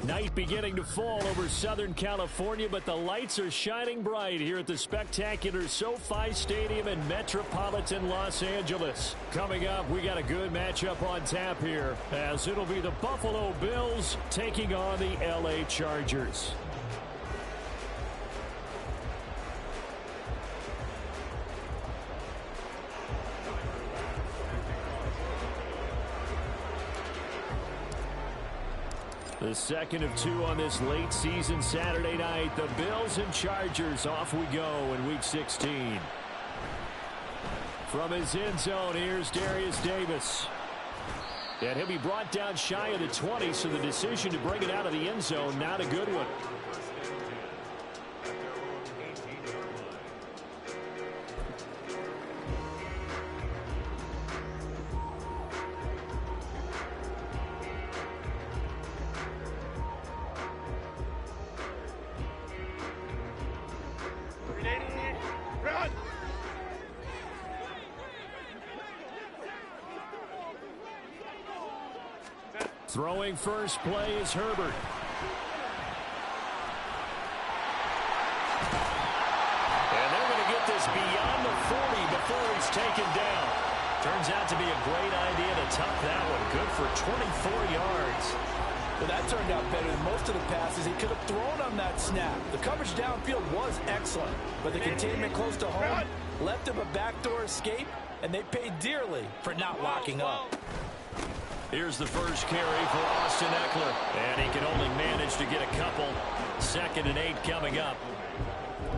Night beginning to fall over Southern California, but the lights are shining bright here at the spectacular SoFi Stadium in metropolitan Los Angeles. Coming up, we got a good matchup on tap here, as it'll be the Buffalo Bills taking on the LA Chargers. The second of two on this late season Saturday night. The Bills and Chargers, off we go in Week 16. From his end zone, here's Darius Davis. And he'll be brought down shy of the 20, so the decision to bring it out of the end zone, not a good one. Throwing first play is Herbert. And they're going to get this beyond the 40 before he's taken down. Turns out to be a great idea to tuck that one. Good for 24 yards. Well, that turned out better than most of the passes he could have thrown on that snap. The coverage downfield was excellent, but the containment close to home left him a backdoor escape, and they paid dearly for not locking up. Here's the first carry for Austin Ekeler, and he can only manage to get a couple. 2nd and 8 coming up.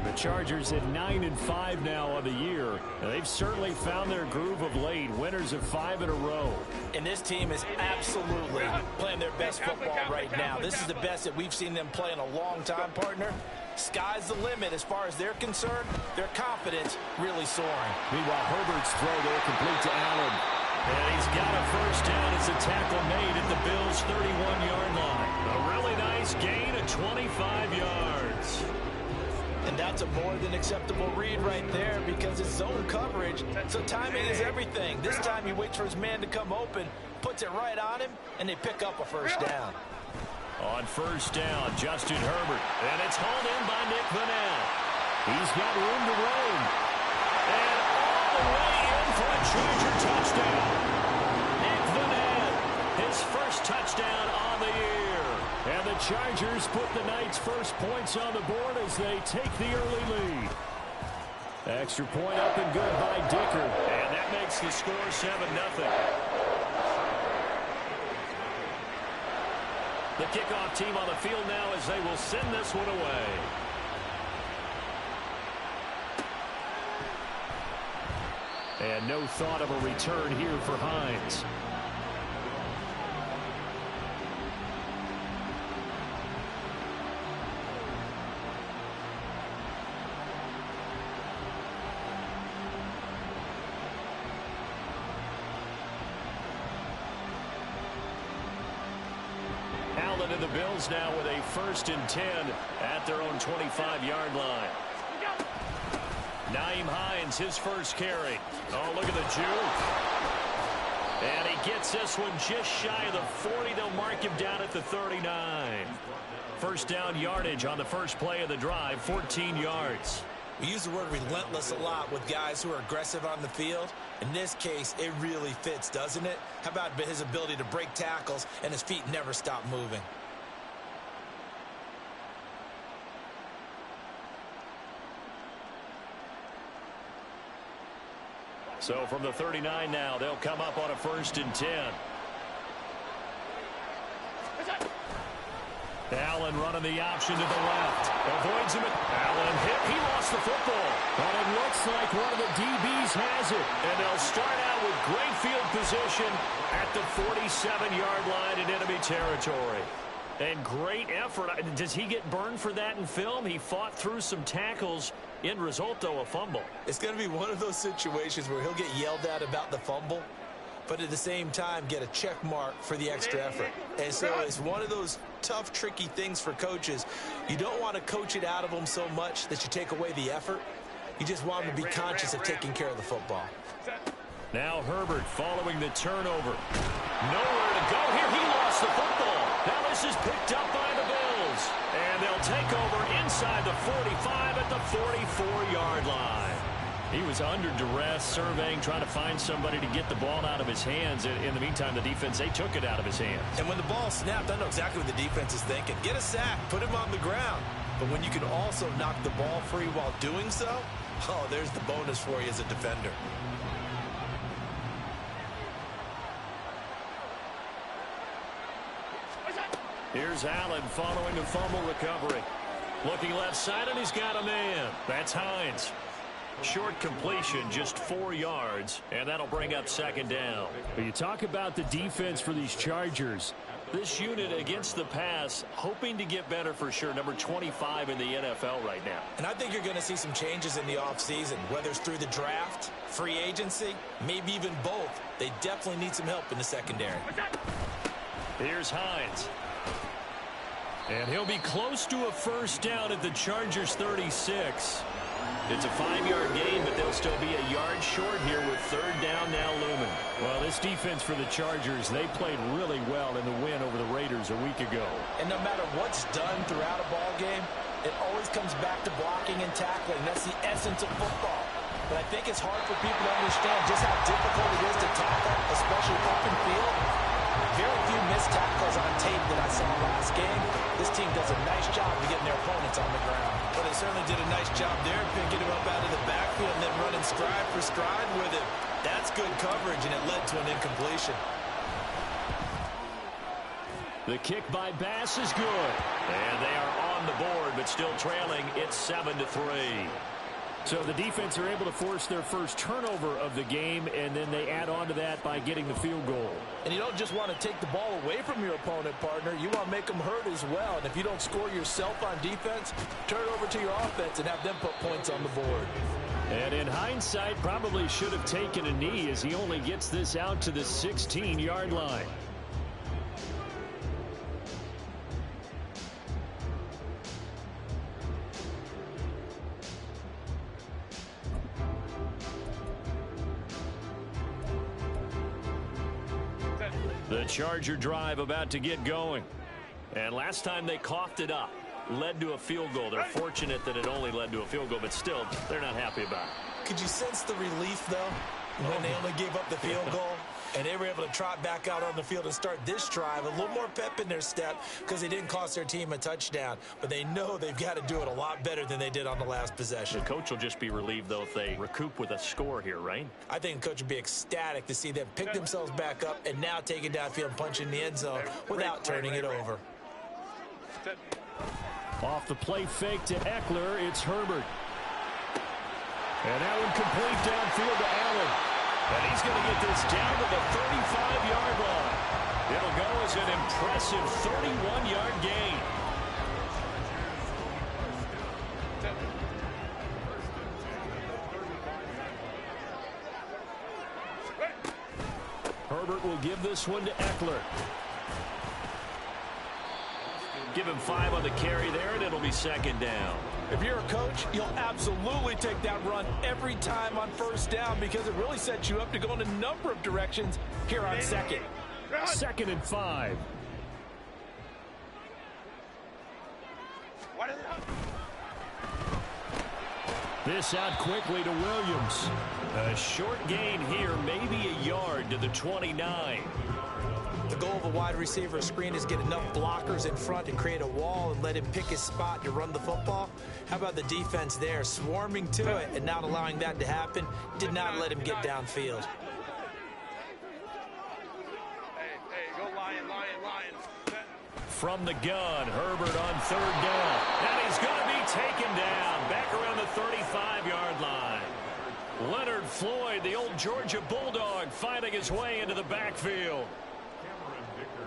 The Chargers at 9-5 now on the year. They've certainly found their groove of late. Winners of 5 in a row. And this team is absolutely playing their best football right now. This is the best that we've seen them play in a long time, partner. Sky's the limit as far as they're concerned. Their confidence really soaring. Meanwhile, Herbert's throw there complete to Allen. And he's got a first down as a tackle made at the Bills' 31-yard line. A really nice gain of 25 yards. And that's a more than acceptable read right there because it's zone coverage, so timing is everything. This time he waits for his man to come open, puts it right on him, and they pick up a first down. On first down, Justin Herbert. And it's hauled in by Nick Vannett. He's got room to roam. And all the way in for a Charger touchdown. Nick Vannett, his first touchdown on the year. And the Chargers put the night's first points on the board as they take the early lead. Extra point up and good by Dicker. And that makes the score 7-0. The kickoff team on the field now as they will send this one away. And no thought of a return here for Hines. Allen and the Bills now with a 1st and 10 at their own 25-yard line. Nyheim Hines, his first carry. Oh, look at the juke. And he gets this one just shy of the 40. They'll mark him down at the 39. First down yardage on the first play of the drive, 14 yards. We use the word relentless a lot with guys who are aggressive on the field. In this case, it really fits, doesn't it? How about his ability to break tackles and his feet never stop moving? So from the 39 now, they'll come up on a 1st and 10. Allen running the option to the left. Avoids him. Allen hit. He lost the football. But it looks like one of the DBs has it. And they'll start out with great field position at the 47-yard line in enemy territory. And great effort. Does he get burned for that in film? He fought through some tackles. End result, though, a fumble. It's going to be one of those situations where he'll get yelled at about the fumble, but at the same time get a check mark for the extra effort. And so it's one of those tough, tricky things for coaches. You don't want to coach it out of them so much that you take away the effort. You just want them to be conscious of taking care of the football. Now Herbert following the turnover. Nowhere to go here. He lost the football. Now this is picked up by the Bills. And they'll take over inside the 45 at the 44-yard line. He was under duress, surveying, trying to find somebody to get the ball out of his hands. In the meantime, the defense, they took it out of his hands. And when the ball snapped, I know exactly what the defense is thinking. Get a sack, put him on the ground. But when you can also knock the ball free while doing so, oh, there's the bonus for you as a defender. Here's Allen following the fumble recovery. Looking left side, and he's got a man. That's Hines. Short completion, just 4 yards, and that'll bring up second down. But you talk about the defense for these Chargers. This unit against the pass, hoping to get better for sure. Number 25 in the NFL right now. And I think you're going to see some changes in the offseason, whether it's through the draft, free agency, maybe even both. They definitely need some help in the secondary. Here's Hines. And he'll be close to a first down at the Chargers 36. It's a 5-yard gain, but they'll still be a yard short here with third down now looming. Well, this defense for the Chargers, they played really well in the win over the Raiders a week ago. And no matter what's done throughout a ball game, it always comes back to blocking and tackling. That's the essence of football. But I think it's hard for people to understand just how difficult it is to tackle, especially open field. Very few missed tackles on tape that I saw last game. This team does a nice job of getting their opponents on the ground. But they certainly did a nice job there, picking him up out of the backfield and then running stride for stride with it. That's good coverage, and it led to an incompletion. The kick by Bass is good. And they are on the board, but still trailing. It's 7-3. So the defense are able to force their first turnover of the game, and then they add on to that by getting the field goal. And you don't just want to take the ball away from your opponent, partner. You want to make them hurt as well. And if you don't score yourself on defense, turn it over to your offense and have them put points on the board. And in hindsight, probably should have taken a knee as he only gets this out to the 16-yard line. The Charger drive about to get going. And last time they coughed it up, led to a field goal. They're fortunate that it only led to a field goal, but still, they're not happy about it. Could you sense the relief, though, when they only gave up the field goal? And they were able to trot back out on the field and start this drive. A little more pep in their step because they didn't cost their team a touchdown. But they know they've got to do it a lot better than they did on the last possession. The coach will just be relieved, though, if they recoup with a score here, right? I think the coach would be ecstatic to see them pick themselves back up and now take it downfield and punch in the end zone without turning it over. Off the play fake to Eckler, it's Herbert. And that one complete downfield to Allen. And he's going to get this down to the 35-yard line. It'll go as an impressive 31-yard gain. Herbert will give this one to Eckler. Give him 5 on the carry there, and it'll be second down. If you're a coach, you'll absolutely take that run every time on first down because it really sets you up to go in a number of directions here on second. 2nd and 5. This out quickly to Williams. A short gain here, maybe a yard to the 29. The goal of a wide receiver screen is get enough blockers in front to create a wall and let him pick his spot to run the football. How about the defense there, swarming to it and not allowing that to happen? Did not let him get downfield. From the gun, Herbert on third down. And he's going to be taken down back around the 35-yard line. Leonard Floyd, the old Georgia Bulldog, finding his way into the backfield.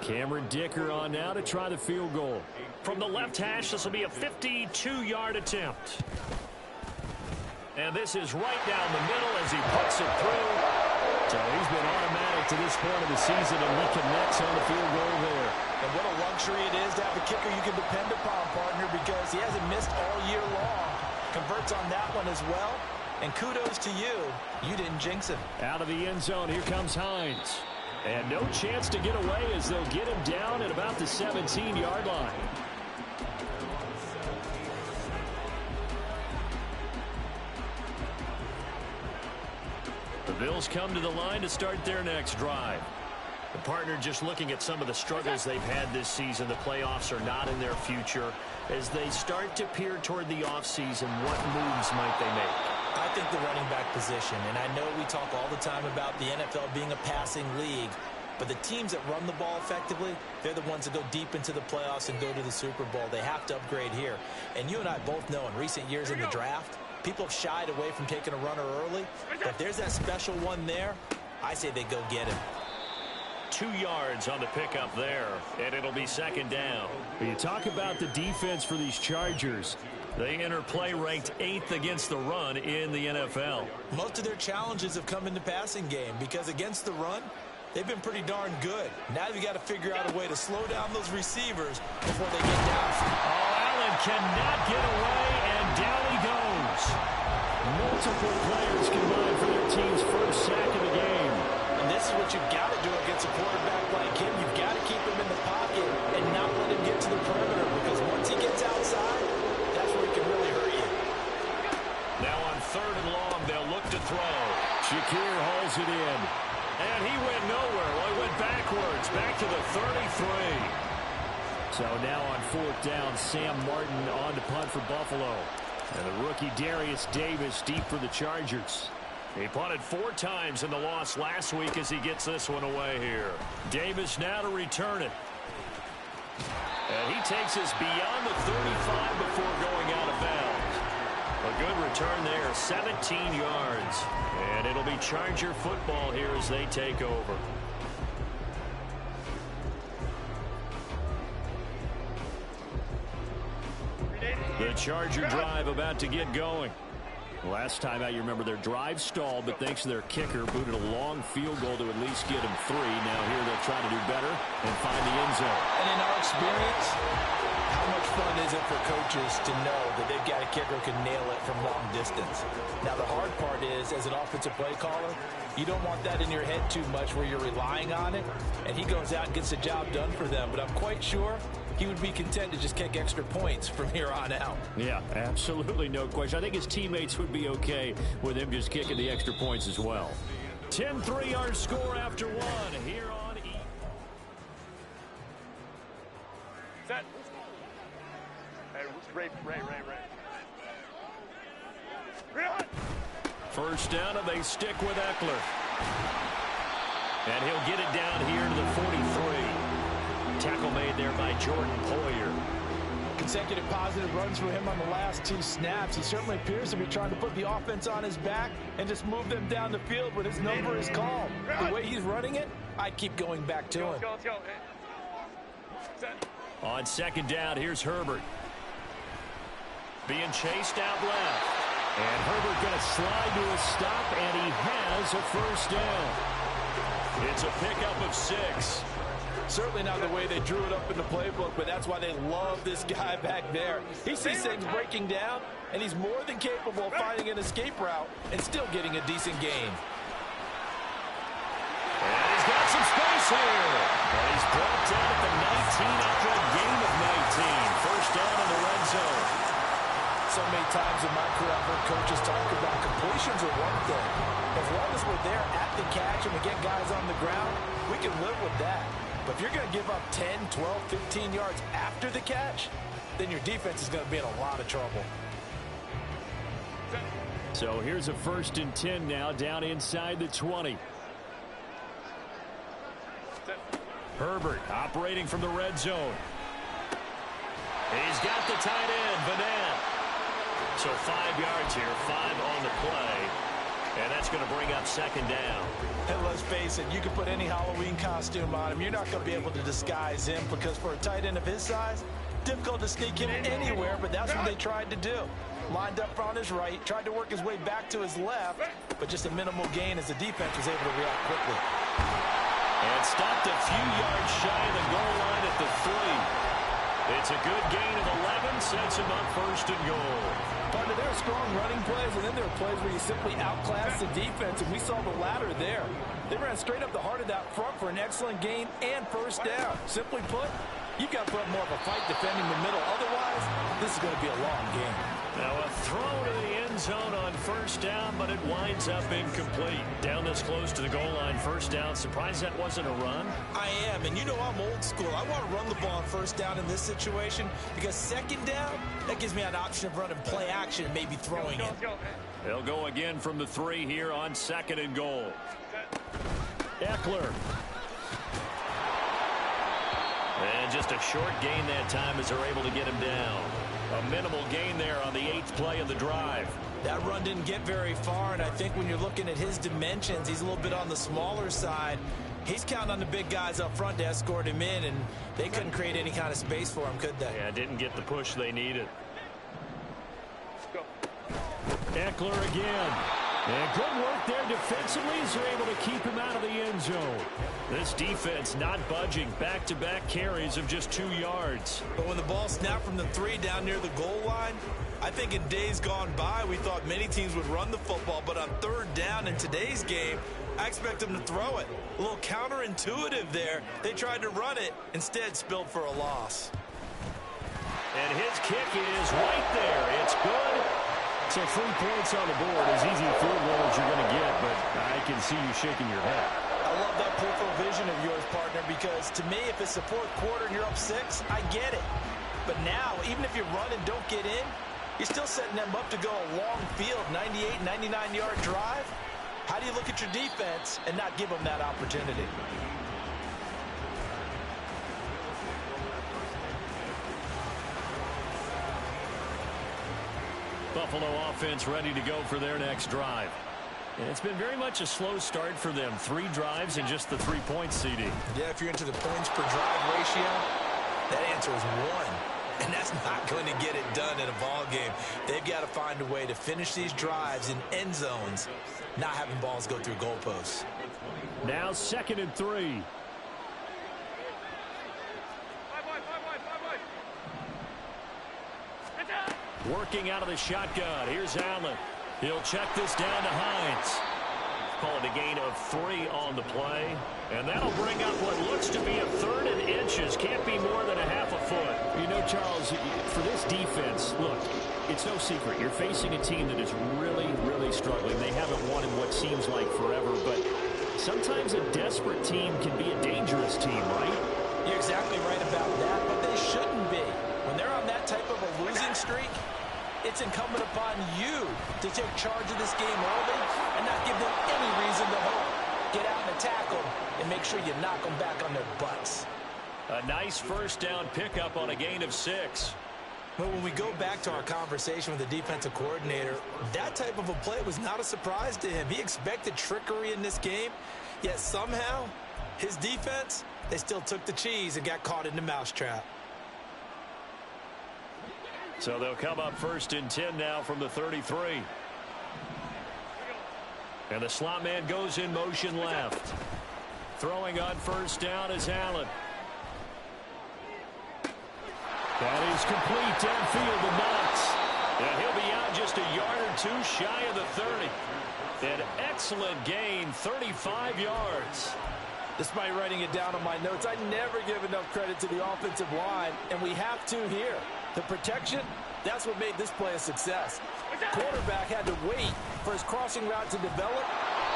Cameron Dicker on now to try the field goal. From the left hash, this will be a 52-yard attempt. And this is right down the middle as he puts it through. So he's been automatic to this point of the season, and he connects on the field goal there. And what a luxury it is to have a kicker you can depend upon, partner, because he hasn't missed all year long. Converts on that one as well. And kudos to you. You didn't jinx him. Out of the end zone, here comes Hines. And no chance to get away as they'll get him down at about the 17-yard line. The Bills come to the line to start their next drive. The partner just looking at some of the struggles they've had this season. The playoffs are not in their future. As they start to peer toward the offseason, what moves might they make? I think the running back position, and I know we talk all the time about the NFL being a passing league, but the teams that run the ball effectively, they're the ones that go deep into the playoffs and go to the Super Bowl. They have to upgrade here. And you and I both know in recent years in the draft, people have shied away from taking a runner early, but if there's that special one there, I say they go get him. 2 yards on the pickup there, and it'll be second down. You talk about the defense for these Chargers. They enter play ranked 8th against the run in the NFL. Most of their challenges have come in the passing game because against the run, they've been pretty darn good. Now you've got to figure out a way to slow down those receivers before they get down. Oh, Allen cannot get away, and down he goes. Multiple players combined for their team's first sack of the game. And this is what you've got to do against a quarterback like him. You've got to keep him in the pocket and not let him get to the perimeter because once he gets outside, that's where he can really hurt you. Now on 3rd and long, they'll look to throw. Shakir hauls it in. And he went nowhere. Well, he went backwards, back to the 33. So now on 4th down, Sam Martin on to punt for Buffalo. And the rookie Darius Davis deep for the Chargers. He punted 4 times in the loss last week as he gets this one away here. Davis now to return it. And he takes us beyond the 35 before going out of bounds. A good return there, 17 yards. And it'll be Charger football here as they take over. The Charger drive about to get going. Last time out, you remember their drive stalled, but thanks to their kicker, booted a long field goal to at least get them 3. Now here they'll try to do better and find the end zone. And in our experience, how much fun is it for coaches to know that they've got a kicker who can nail it from long distance? Now, the hard part is, as an offensive play caller, you don't want that in your head too much where you're relying on it, and he goes out and gets the job done for them. But I'm quite sure he would be content to just kick extra points from here on out. Yeah, absolutely no question. I think his teammates would be okay with him just kicking the extra points as well. 10-3 our score after 1 here on E. Set. Hey, Ray. First down, and they stick with Eckler. And he'll get it down here to the 43. Tackle made there by Jordan Poyer. Consecutive positive runs for him on the last 2 snaps. He certainly appears to be trying to put the offense on his back and just move them down the field when his number is called. The way he's running it, I'd keep going back to him. Let's go. Set. On 2nd down, here's Herbert. Being chased out left. And Herbert going to slide to a stop, and he has a first down. It's a pickup of 6. Certainly not the way they drew it up in the playbook, but that's why they love this guy back there. He sees things breaking down, and he's more than capable of finding an escape route and still getting a decent gain. And he's got some space here. And he's brought down at the 19 after a gain of 19. First down in the red zone. So many times in my career, I've heard coaches talk about completions are one thing. As long as we're there at the catch and we get guys on the ground, we can live with that. But if you're going to give up 10, 12, 15 yards after the catch, then your defense is going to be in a lot of trouble. So here's a 1st and 10 now, down inside the 20. Herbert operating from the red zone. He's got the tight end, Vanette. So 5 yards here, 5 on the play. And that's going to bring up 2nd down. And let's face it, you can put any Halloween costume on him. You're not going to be able to disguise him because for a tight end of his size, difficult to sneak him anywhere, but that's what they tried to do. Lined up on his right, tried to work his way back to his left, but just a minimal gain as the defense was able to react quickly. And stopped a few yards shy of the goal line at the 3. It's a good gain of 11, sets him up first and goal. Partner, there are strong running plays, and then there are plays where you simply outclass the defense, and we saw the latter there. They ran straight up the heart of that front for an excellent gain and first down. Simply put, you've got to put up more of a fight defending the middle. Otherwise, this is going to be a long game. Now a throw to the end zone on first down, but it winds up incomplete. Down this close to the goal line, first down. Surprised that wasn't a run? I am, and you know I'm old school. I want to run the ball on first down in this situation because second down, that gives me an option of running play action and maybe throwing it. They'll go again from the 3 here on second and goal. Eckler. And just a short gain that time as they're able to get him down. A minimal gain there on the 8th play of the drive. That run didn't get very far, and I think when you're looking at his dimensions, he's a little bit on the smaller side. He's counting on the big guys up front to escort him in, and they couldn't create any kind of space for him, could they? Yeah, didn't get the push they needed. Eckler again. And good work there defensively as they're able to keep him out of the end zone. This defense not budging. Back-to-back carries of just 2 yards. But when the ball snapped from the 3 down near the goal line, I think in days gone by, we thought many teams would run the football. But on third down in today's game, I expect them to throw it. A little counterintuitive there. They tried to run it, instead spilled for a loss. And his kick is right there. It's good. So 3 points on the board, as easy a field goal as you're going to get, but I can see you shaking your head. I love that peripheral vision of yours, partner, because to me, if it's the 4th quarter and you're up 6, I get it. But now, even if you run and don't get in, you're still setting them up to go a long field, 98, 99-yard drive. How do you look at your defense and not give them that opportunity? Buffalo offense ready to go for their next drive. And it's been very much a slow start for them. 3 drives and just the 3-point CD. Yeah, if you're into the points per drive ratio, that answer is 1. And that's not going to get it done in a ball game. They've got to find a way to finish these drives in end zones, not having balls go through goalposts. Now 2nd and 3. Working out of the shotgun. Here's Allen. He'll check this down to Hines. Call it a gain of 3 on the play. And that'll bring up what looks to be a 3rd and inches. Can't be more than a half a foot. You know, Charles, for this defense, look, it's no secret. You're facing a team that is really, really struggling. They haven't won in what seems like forever, but sometimes a desperate team can be a dangerous team, right? You're exactly right about that, but they shouldn't be. When they're on that type of a losing streak, it's incumbent upon you to take charge of this game early and not give them any reason to hope. Get out and attack them and make sure you knock them back on their butts. A nice first down pickup on a gain of 6. But when we go back to our conversation with the defensive coordinator, that type of a play was not a surprise to him. He expected trickery in this game, yet somehow his defense, they still took the cheese and got caught in the mousetrap. So they'll come up 1st and 10 now from the 33. And the slot man goes in motion left. Throwing on first down is Allen. That is complete downfield to Knox. And he'll be out just a yard or 2 shy of the 30. An excellent gain, 35 yards. Despite writing it down on my notes, I never give enough credit to the offensive line, and we have to here. The protection, that's what made this play a success. Quarterback had to wait for his crossing route to develop,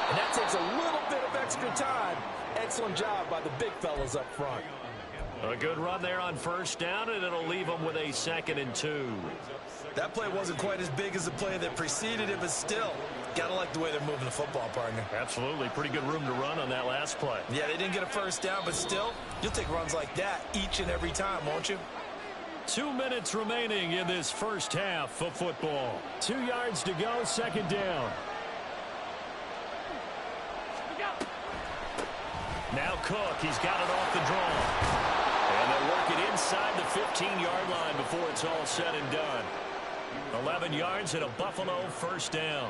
and that takes a little bit of extra time. Excellent job by the big fellas up front. A good run there on first down, and it'll leave them with a 2nd and 2. That play wasn't quite as big as the play that preceded it, but still, gotta like the way they're moving the football, partner. Absolutely. Pretty good room to run on that last play. Yeah, they didn't get a first down, but still, you'll take runs like that each and every time, won't you? 2 minutes remaining in this first half of football. 2 yards to go, 2nd down. Now Cook, he's got it off the draw. And they'll work it inside the 15-yard line before it's all said and done. 11 yards and a Buffalo first down.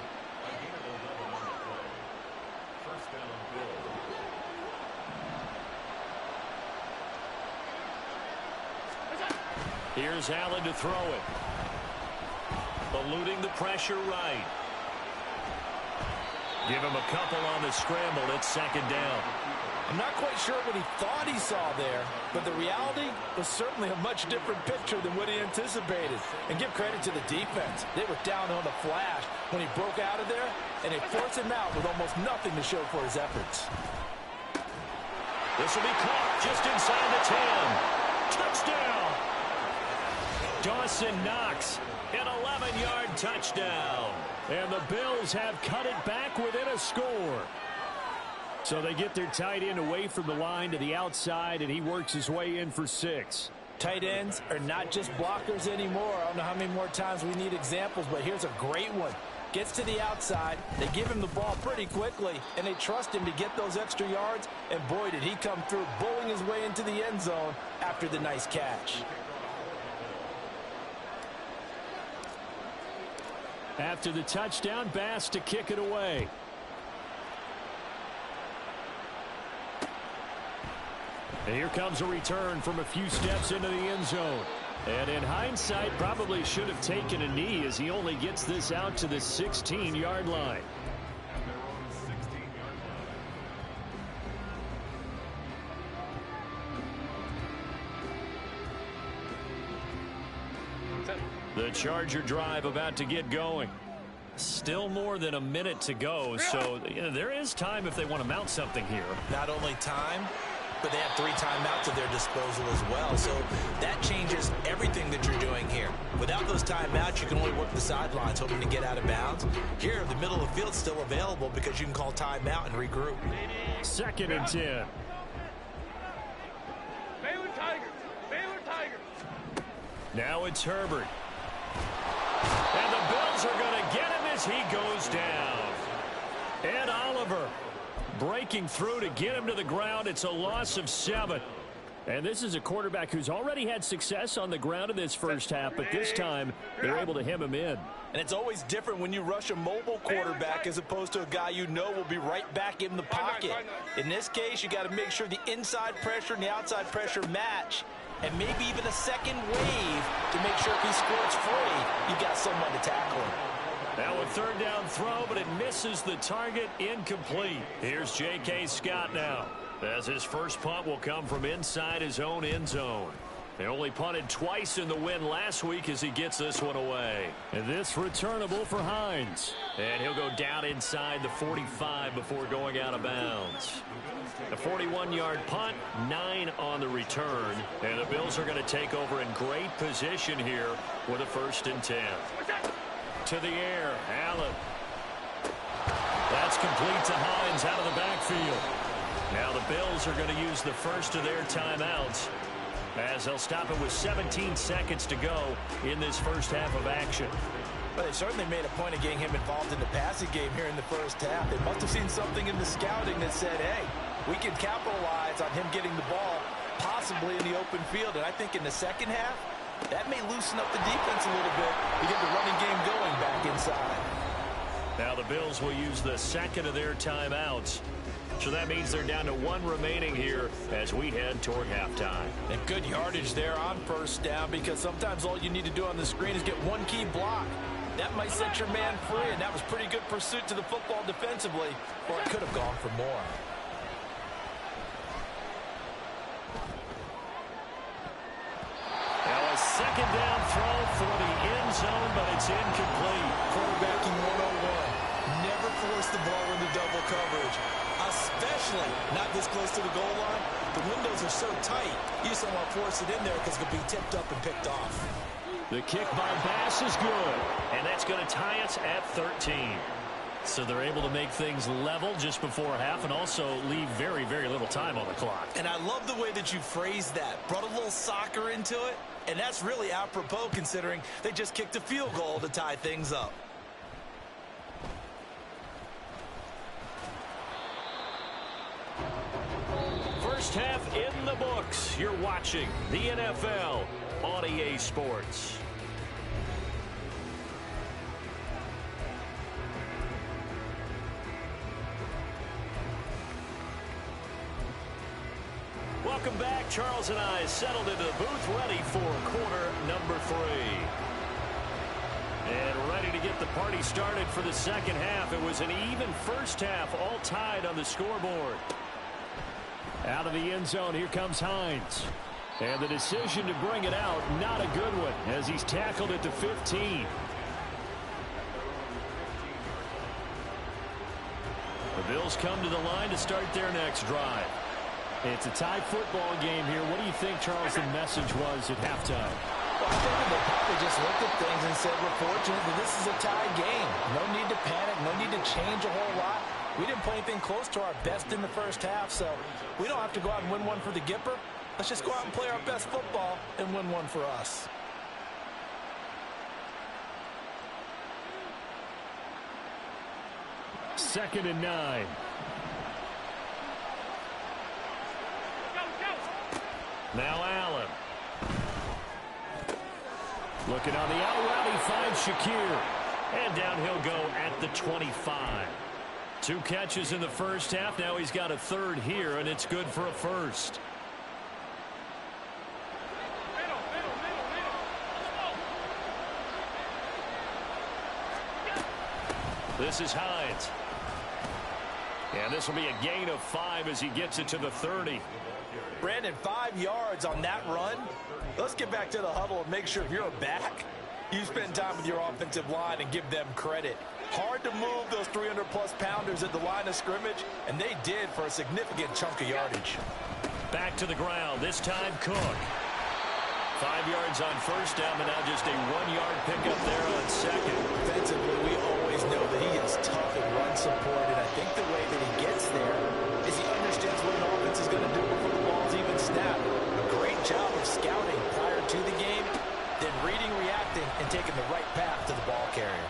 Here's Allen to throw it. Eluding the pressure right. Give him a couple on the scramble. It's second down. I'm not quite sure what he thought he saw there, but the reality was certainly a much different picture than what he anticipated. And give credit to the defense. They were down on the flash when he broke out of there, and they forced him out with almost nothing to show for his efforts. This will be caught just inside the 10. Touchdown! Dawson Knox, an 11-yard touchdown. And the Bills have cut it back within a score. So they get their tight end away from the line to the outside, and he works his way in for 6. Tight ends are not just blockers anymore. I don't know how many more times we need examples, but here's a great one. Gets to the outside, they give him the ball pretty quickly, and they trust him to get those extra yards, and boy, did he come through, bowling his way into the end zone after the nice catch. After the touchdown, Bass to kick it away. And here comes a return from a few steps into the end zone. And in hindsight, probably should have taken a knee as he only gets this out to the 16-yard line. The Charger drive about to get going. Still more than a minute to go, so there is time if they want to mount something here. Not only time, but they have 3 timeouts at their disposal as well. So that changes everything that you're doing here. Without those timeouts, you can only work the sidelines, hoping to get out of bounds. Here, the middle of the field's still available because you can call timeout and regroup. 2nd and 10. Baylor Tigers. Baylor Tigers. Now it's Herbert. And the Bills are going to get him as he goes down. Ed Oliver breaking through to get him to the ground. It's a loss of 7. And this is a quarterback who's already had success on the ground in this first half, but this time they're able to hem him in. And it's always different when you rush a mobile quarterback as opposed to a guy you know will be right back in the pocket. In this case, you got to make sure the inside pressure and the outside pressure match, and maybe even a second wave to make sure if he squirts free, you've got someone to tackle him. Now a 3rd down throw, but it misses the target, incomplete. Here's J.K. Scott now, as his first punt will come from inside his own end zone. They only punted twice in the win last week as he gets this one away. And this returnable for Hines. And he'll go down inside the 45 before going out of bounds. A 41-yard punt, 9 on the return. And the Bills are going to take over in great position here with a 1st and 10. To the air, Allen. That's complete to Hines out of the backfield. Now the Bills are going to use the first of their timeouts as they'll stop it with 17 seconds to go in this first half of action. But they certainly made a point of getting him involved in the passing game here in the first half. They must have seen something in the scouting that said, hey, we can capitalize on him getting the ball possibly in the open field. And I think in the second half, that may loosen up the defense a little bit to get the running game going back inside. Now the Bills will use the 2nd of their timeouts. So that means they're down to 1 remaining here as we head toward halftime. And good yardage there on 1st down, because sometimes all you need to do on the screen is get one key block. That might set your man free, and that was pretty good pursuit to the football defensively, or it could have gone for more. Now a 2nd down throw for the end zone, but it's incomplete. Quarterbacking 101. Never force the ball into double coverage, especially not this close to the goal line. The windows are so tight, you just don't want to force it in there because it could be tipped up and picked off. The kick by Bass is good, and that's going to tie us at 13. So they're able to make things level just before half and also leave very, very little time on the clock. And I love the way that you phrased that. Brought a little soccer into it, and that's really apropos considering they just kicked a field goal to tie things up. First half in the books. You're watching the NFL on EA Sports. Welcome back. Charles and I settled into the booth, ready for quarter number 3. And ready to get the party started for the second half. It was an even first half, all tied on the scoreboard. Out of the end zone, here comes Hines. And the decision to bring it out, not a good one, as he's tackled at the 15. The Bills come to the line to start their next drive. It's a tie football game here. What do you think, Charles, the message was at halftime? Well, I think they probably just looked at things and said, we're fortunate that this is a tie game. No need to panic, no need to change a whole lot. We didn't play anything close to our best in the first half, so we don't have to go out and win one for the Gipper. Let's just go out and play our best football and win one for us. Second and 9. Now Allen. Looking on the out route, he finds Shakir. And down he'll go at the 25. 2 catches in the first half. Now he's got a third here, and it's good for a first. This is Hines. And this will be a gain of 5 as he gets it to the 30. Brandon, 5 yards on that run. Let's get back to the huddle and make sure if you're a back, you spend time with your offensive line and give them credit. Hard to move those 300-plus pounders at the line of scrimmage, and they did for a significant chunk of yardage. Back to the ground, this time Cook. 5 yards on first down, but now just a 1-yard pickup there on second. Defensively, we always know that he is tough and run support, and I think the way that he gets there is he understands what an offense is going to do before the ball's even snapped. A great job of scouting prior to the game, then reading, reacting, and taking the right path to the ball carrier.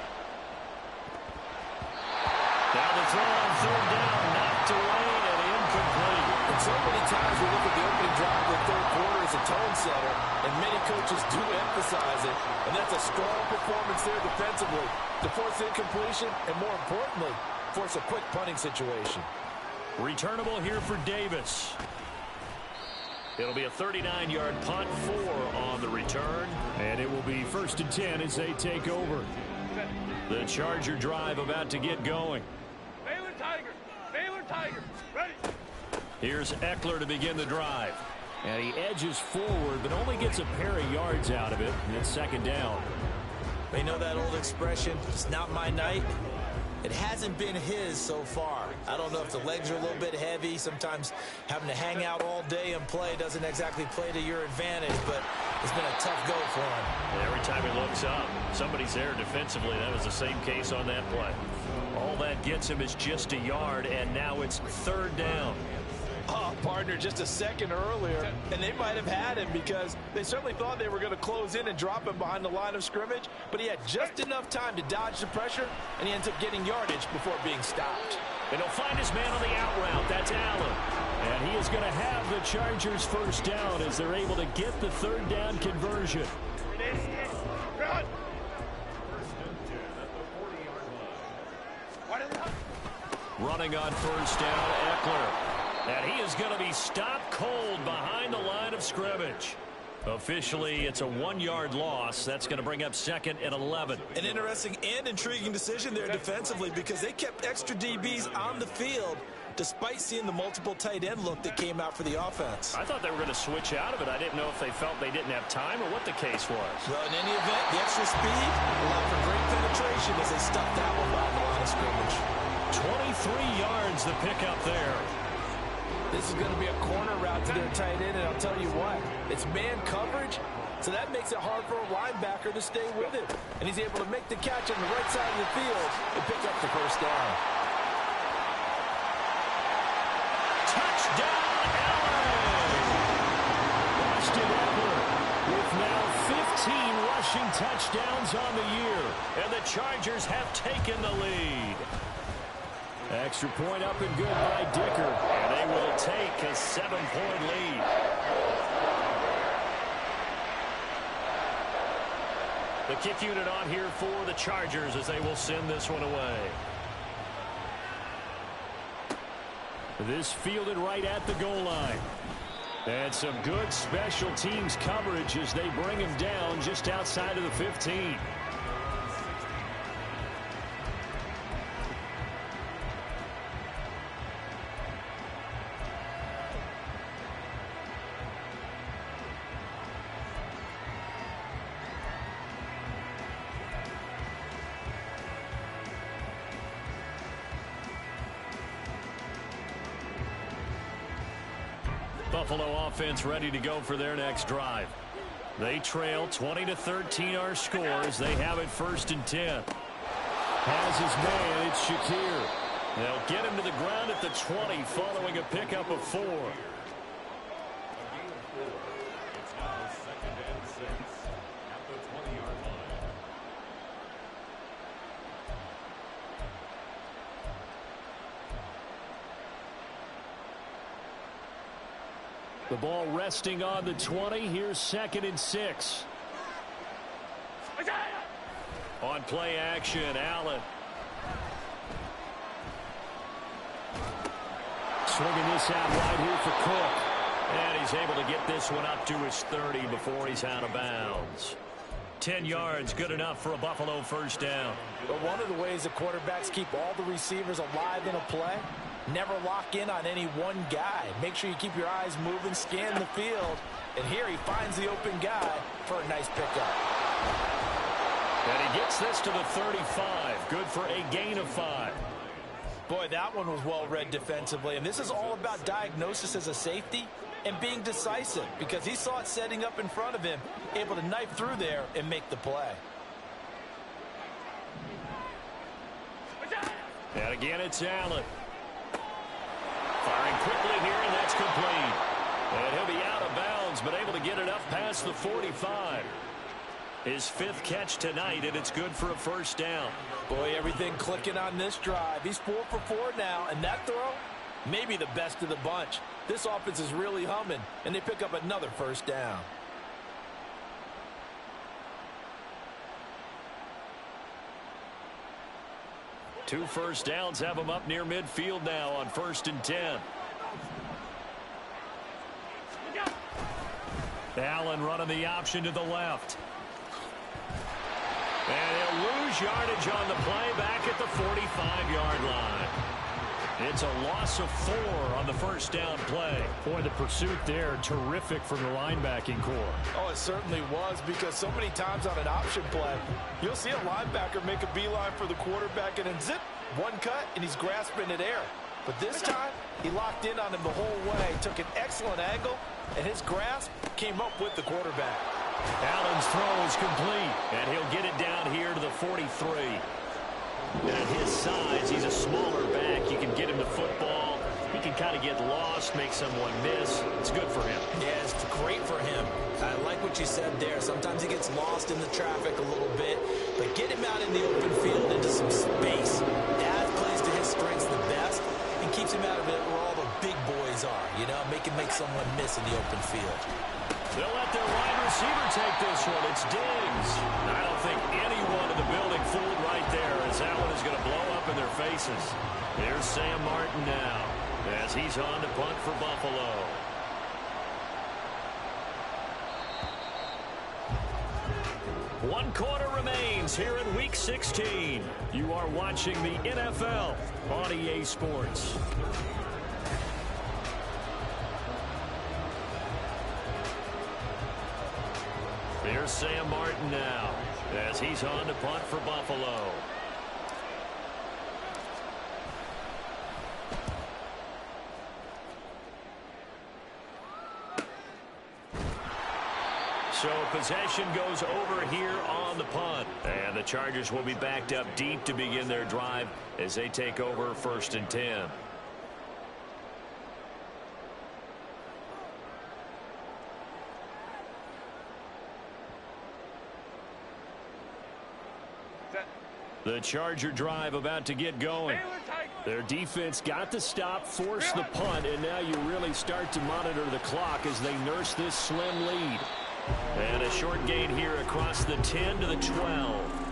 Now the throw on third down, knocked away and incomplete. And so many times we look at the opening drive of the third quarter as a tone setter, and many coaches do emphasize it, and that's a strong performance there defensively to force incompletion and, more importantly, force a quick punting situation. Returnable here for Davis. It'll be a 39-yard punt, 4 on the return, and it will be 1st and 10 as they take over. The Charger drive about to get going. Baylor Tigers! Baylor Tigers! Ready! Here's Eckler to begin the drive. And he edges forward, but only gets a pair of yards out of it, and it's second down. You know that old expression, it's not my night? It hasn't been his so far. I don't know if the legs are a little bit heavy. Sometimes having to hang out all day and play doesn't exactly play to your advantage, but it's been a tough go for him. And every time he looks up, somebody's there defensively. That was the same case on that play. All that gets him is just a yard, and now it's third down. Oh, partner, just a second earlier, and they might have had him because they certainly thought they were going to close in and drop him behind the line of scrimmage, but he had just enough time to dodge the pressure, and he ends up getting yardage before being stopped. And he'll find his man on the out route. That's Allen. And he is going to have the Chargers first down as they're able to get the third down conversion. Run! Running on first down, Eckler. And he is going to be stopped cold behind the line of scrimmage. Officially, it's a 1-yard loss. That's going to bring up 2nd and 11. An interesting and intriguing decision there defensively because they kept extra DBs on the field despite seeing the multiple tight end look that came out for the offense. I thought they were going to switch out of it. I didn't know if they felt they didn't have time or what the case was. Well, in any event, the extra speed allowed for great penetration as they stuffed that one behind the line of scrimmage. 23 yards the pickup there. This is going to be a corner route to their tight end, and I'll tell you what, it's man coverage, so that makes it hard for a linebacker to stay with it. And he's able to make the catch on the right side of the field and pick up the first down. Touchdown, Allen! Austin Eckler with now 15 rushing touchdowns on the year, and the Chargers have taken the lead. Extra point up and good by Dicker. And they will take a 7-point lead. The kick unit on here for the Chargers as they will send this one away. This fielded right at the goal line. And some good special teams coverage as they bring him down just outside of the 15. Buffalo offense ready to go for their next drive. They trail 20-13 our score as they have it 1st and 10. Has his man, it's Shakir. They'll get him to the ground at the 20 following a pickup of 4. The ball resting on the 20. Here's 2nd and 6. On play action, Allen. Swinging this out right here for Cook. And he's able to get this one up to his 30 before he's out of bounds. 10 yards, good enough for a Buffalo 1st down. But one of the ways the quarterbacks keep all the receivers alive in a play, never lock in on any one guy. Make sure you keep your eyes moving, scan the field. And here he finds the open guy for a nice pickup. And he gets this to the 35. Good for a gain of 5. Boy, that one was well read defensively. And this is all about diagnosis as a safety and being decisive, because he saw it setting up in front of him, able to knife through there and make the play. And again, it's Allen. Firing quickly here, and that's complete. And he'll be out of bounds, but able to get it up past the 45. His 5th catch tonight, and it's good for a 1st down. Boy, everything clicking on this drive. He's 4 for 4 now, and that throw, maybe the best of the bunch. This offense is really humming, and they pick up another 1st down. Two 1st downs have him up near midfield now on 1st and 10. Allen running the option to the left. And he'll lose yardage on the play back at the 45-yard line. It's a loss of 4 on the 1st down play. Boy, the pursuit there, terrific from the linebacking core. Oh, it certainly was, because so many times on an option play, you'll see a linebacker make a beeline for the quarterback and then zip, one cut, and he's grasping at air. But this time, he locked in on him the whole way, took an excellent angle, and his grasp came up with the quarterback. Allen's throw is complete, and he'll get it down here to the 43. At his size, he's a smaller back. You can get him the football. He can kind of get lost, make someone miss. It's good for him. Yeah, it's great for him. I like what you said there. Sometimes he gets lost in the traffic a little bit, but get him out in the open field into some space. That plays to his strengths the best and keeps him out of it where all the big boys are, you know, make someone miss in the open field. They'll let their wide receiver take this one. It's Diggs. I don't think anyone in the building fooled right there, as Allen is going to blow up in their faces. There's Sam Martin now as he's on to punt for Buffalo. One quarter remains here in Week 16. You are watching the NFL on EA Sports. Here's Sam Martin now as he's on to punt for Buffalo. So possession goes over here on the punt. And the Chargers will be backed up deep to begin their drive as they take over 1st and 10. The Charger drive about to get going. Their defense got the stop, forced the punt, and now you really start to monitor the clock as they nurse this slim lead. And a short gain here across the 10 to the 12.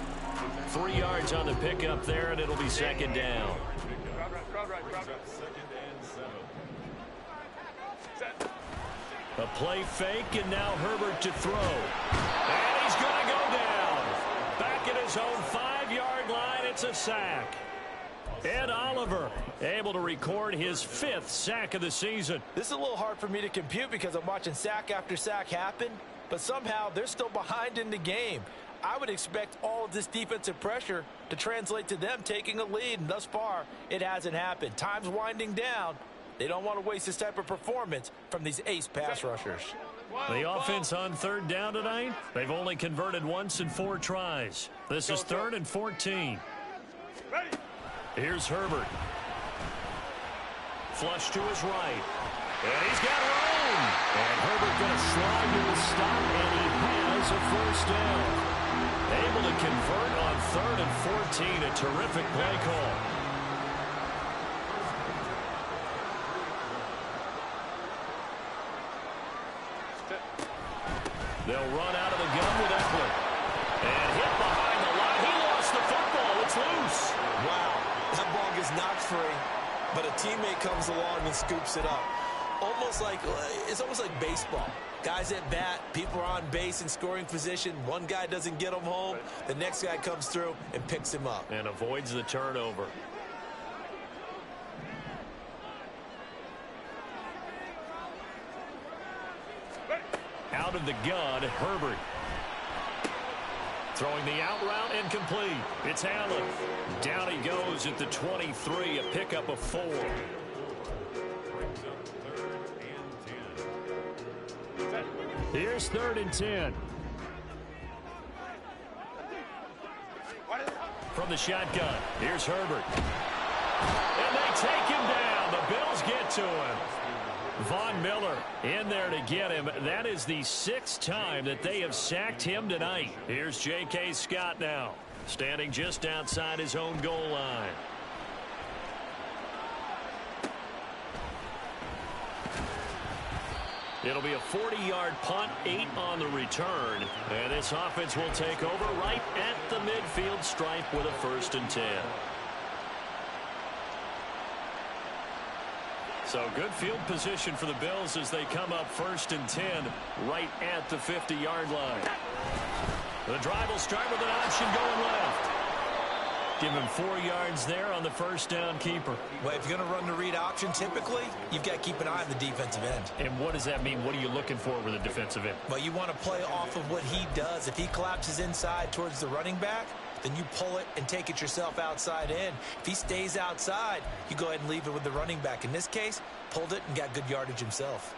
3 yards on the pickup there, and it'll be 2nd down. A play fake, and now Herbert to throw. And he's going to go down. Back at his own 5-yard line, it's a sack. Ed Oliver able to record his 5th sack of the season. This is a little hard for me to compute because I'm watching sack after sack happen, but somehow they're still behind in the game. I would expect all of this defensive pressure to translate to them taking a lead, and thus far, it hasn't happened. Time's winding down. They don't want to waste this type of performance from these ace pass rushers. The offense on 3rd down tonight, they've only converted once in 4 tries. This is 3rd and 14. Here's Herbert. Flush to his right. And he's got room. And Herbert going to slide to the stop, and he has a 1st down. Able to convert on 3rd and 14. A terrific play call. They'll run out of the gun with Eckler. And hit behind the line. He lost the football. It's loose. Wow, that ball gets knocked free, but a teammate comes along and scoops it up. It's almost like baseball. Guys at bat, people are on base in scoring position. One guy doesn't get him home. The next guy comes through and picks him up. And avoids the turnover. Out of the gun, Herbert. Throwing the out route incomplete. It's Allen. Down he goes at the 23, a pickup of 4. Here's 3rd and 10. From the shotgun, here's Herbert. And they take him down. The Bills get to him. Von Miller in there to get him. That is the 6th time that they have sacked him tonight. Here's J.K. Scott now, standing just outside his own goal line. It'll be a 40-yard punt, 8 on the return. And this offense will take over right at the midfield stripe with a 1st and 10. So good field position for the Bills as they come up 1st and 10 right at the 50-yard line. The drive will start with an option going left. Give him 4 yards there on the 1st down keeper. Well, if you're going to run the read option, typically, you've got to keep an eye on the defensive end. And what does that mean? What are you looking for with a defensive end? Well, you want to play off of what he does. If he collapses inside towards the running back, then you pull it and take it yourself outside in. If he stays outside, you go ahead and leave it with the running back. In this case, pulled it and got good yardage himself.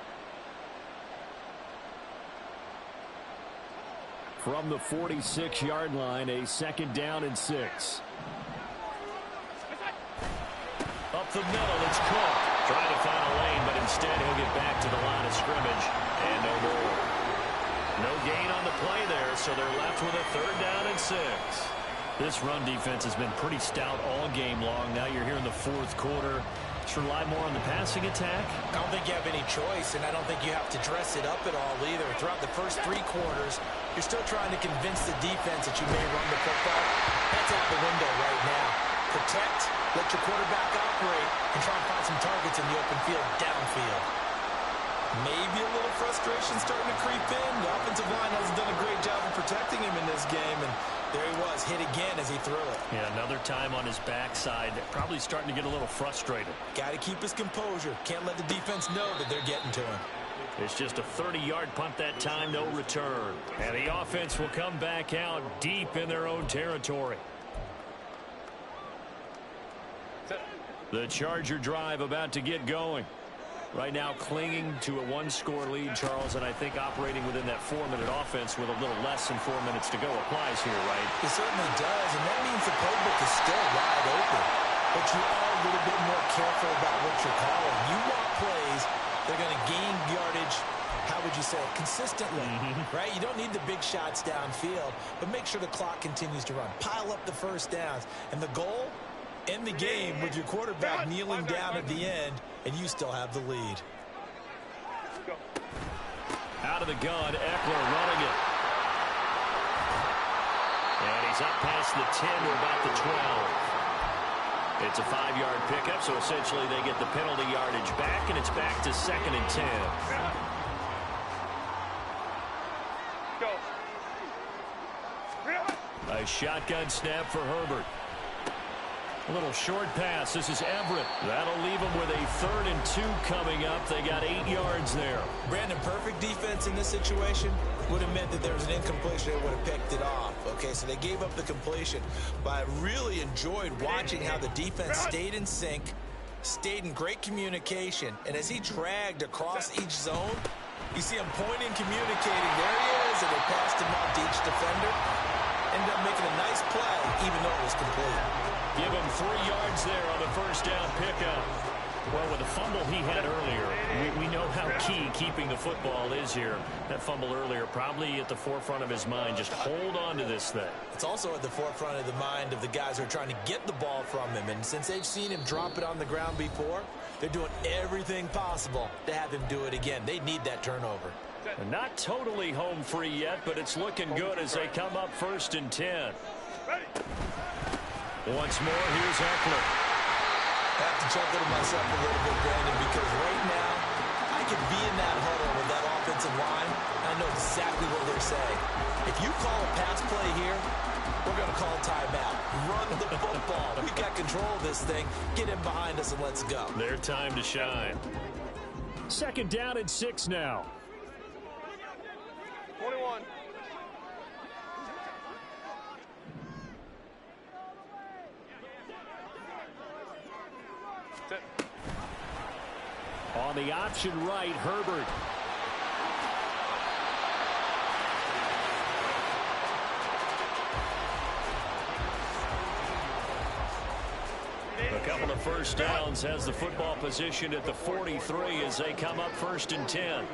From the 46-yard line, a 2nd down and 6. Up the middle, it's Cook. Trying to find a lane, but instead he'll get back to the line of scrimmage. And no more. No gain on the play there, so they're left with a 3rd down and 6. This run defense has been pretty stout all game long. Now you're here in the 4th quarter. Just rely more on the passing attack. I don't think you have any choice, and I don't think you have to dress it up at all either. Throughout the first 3 quarters, you're still trying to convince the defense that you may run the football. That's out the window right now. Protect, let your quarterback operate, and try and find some targets in the open field downfield. Maybe a little frustration starting to creep in. The offensive line hasn't done a great job of protecting him in this game, and there he was, hit again as he threw it. Yeah, another time on his backside. Probably starting to get a little frustrated. Got to keep his composure. Can't let the defense know that they're getting to him. It's just a 30-yard punt that time, no return. And the offense will come back out deep in their own territory. The Charger drive about to get going. Right now clinging to a 1-score lead, Charles, and I think operating within that 4-minute offense with a little less than 4 minutes to go applies here, right? It certainly does, and that means the playbook is still wide open. But you are a little bit more careful about what you're calling. You want plays that are going to gain yardage, how would you say it, consistently, right? You don't need the big shots downfield, but make sure the clock continues to run. Pile up the 1st downs, and the goal, end the game with your quarterback kneeling down at the end, and you still have the lead. Out of the gun, Eckler running it. And he's up past the 10 to about the 12. It's a 5-yard pickup, so essentially they get the penalty yardage back, and it's back to 2nd and 10. go. A shotgun snap for Herbert. A little short pass. This is Everett. That'll leave them with a 3rd and 2 coming up. They got 8 yards there. Brandon, perfect defense in this situation would have meant that there was an incompletion. They would have picked it off. Okay, so they gave up the completion. But I really enjoyed watching how the defense stayed in sync, stayed in great communication, and as he dragged across each zone, you see him pointing, communicating. There he is, and they passed him off to each defender. Ended up making a nice play, even though it was complete. Give him 3 yards there on the first down pickup. Well, with the fumble he had earlier, we know how key keeping the football is here. That fumble earlier probably at the forefront of his mind. Just hold on to this thing. It's also at the forefront of the mind of the guys who are trying to get the ball from him. And since they've seen him drop it on the ground before, they're doing everything possible to have him do it again. They need that turnover. And not totally home free yet, but it's looking good as they come up 1st and 10. Once more, here's Eckler. I have to chuckle to myself a little bit, Brandon, because right now I could be in that huddle with that offensive line. I know exactly what they're saying. If you call a pass play here, we're going to call timeout. Run the football. We've got control of this thing. Get him behind us and let's go. Their time to shine. 2nd down and 6 now. 21. On the option right, Herbert. A couple of first downs, has the football positioned at the 43 as they come up 1st and 10.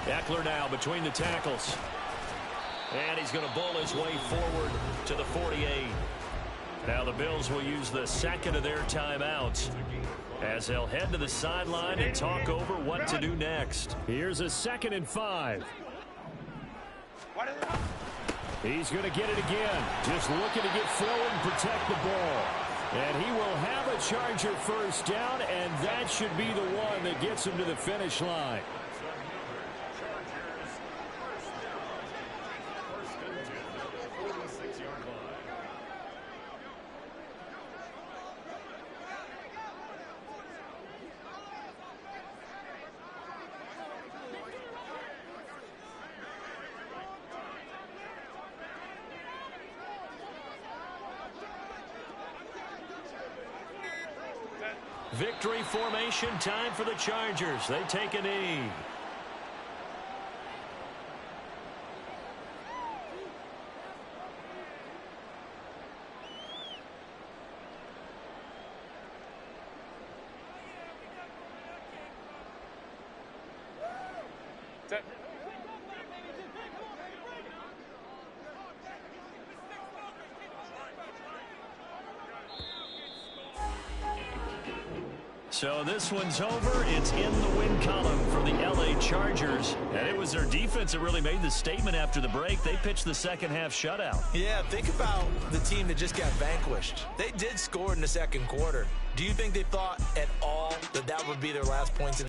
Eckler now between the tackles. And he's going to bull his way forward to the 48. Now the Bills will use the 2nd of their timeouts as they'll head to the sideline and talk over what to do next. Here's a 2nd and 5. He's going to get it again. Just looking to get forward and protect the ball. And he will have a Charger first down, and that should be the one that gets him to the finish line. Victory formation time for the Chargers. They take a knee. Set. So this one's over. It's in the win column for the LA Chargers. And it was their defense that really made the statement after the break. They pitched the second half shutout. Yeah, think about the team that just got vanquished. They did score in the second quarter. Do you think they thought at all that that would be their last points in